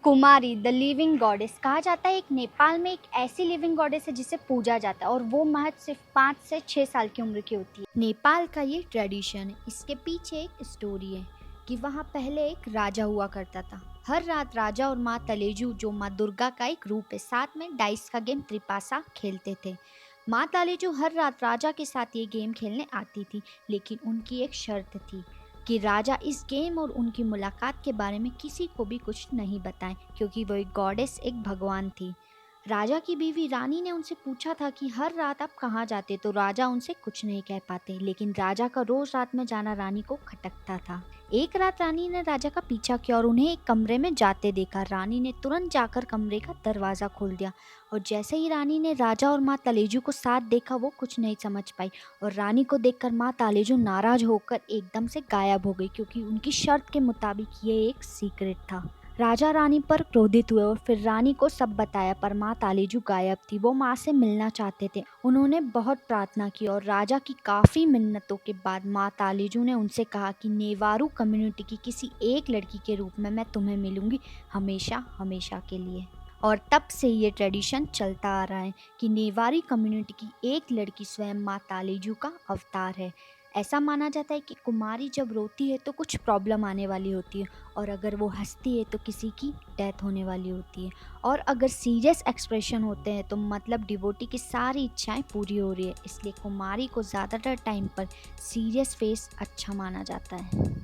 Kumari the living goddess कहा जाता है। एक नेपाल में एक ऐसी लिविंग गॉडेस है जिसे पूजा जाता है और वो महज सिर्फ 5 से 6 साल की उम्र की होती है। नेपाल का ये ट्रेडिशन है। इसके पीछे एक स्टोरी है कि वहाँ पहले एक राजा हुआ करता था। हर रात राजा और माँ तलेजू, जो माँ दुर्गा का एक रूप है, साथ में डाइस का गेम त्रिपासा खेलते थे। माँ तालेजू हर रात राजा के साथ ये गेम खेलने आती थी, लेकिन उनकी एक शर्त थी कि राजा इस गेम और उनकी मुलाकात के बारे में किसी को भी कुछ नहीं बताएं, क्योंकि वो एक गॉडेस, एक भगवान थी। राजा की बीवी रानी ने उनसे पूछा था कि हर रात आप कहाँ जाते, तो राजा उनसे कुछ नहीं कह पाते, लेकिन राजा का रोज रात में जाना रानी को खटकता था। एक रात रानी ने राजा का पीछा किया और उन्हें एक कमरे में जाते देखा। रानी ने तुरंत जाकर कमरे का दरवाजा खोल दिया और जैसे ही रानी ने राजा और माँ तलेजू को साथ देखा, वो कुछ नहीं समझ पाई और रानी को देखकर माँ तालेजू नाराज होकर एकदम से गायब हो गई, क्योंकि उनकी शर्त के मुताबिक ये एक सीक्रेट था। राजा रानी पर क्रोधित हुए और फिर रानी को सब बताया, पर माँ तालेजू गायब थी। वो माँ से मिलना चाहते थे। उन्होंने बहुत प्रार्थना की और राजा की काफ़ी मिन्नतों के बाद माँ तालेजू ने उनसे कहा कि नेवारू कम्युनिटी की किसी एक लड़की के रूप में मैं तुम्हें मिलूंगी, हमेशा हमेशा के लिए। और तब से ये ट्रेडिशन चलता आ रहा है कि नेवारी कम्युनिटी की एक लड़की स्वयं माँ तालेजू का अवतार है। ऐसा माना जाता है कि कुमारी जब रोती है तो कुछ प्रॉब्लम आने वाली होती है, और अगर वो हंसती है तो किसी की डेथ होने वाली होती है, और अगर सीरियस एक्सप्रेशन होते हैं तो मतलब डिवोटी की सारी इच्छाएं पूरी हो रही है। इसलिए कुमारी को ज़्यादातर टाइम पर सीरियस फेस अच्छा माना जाता है।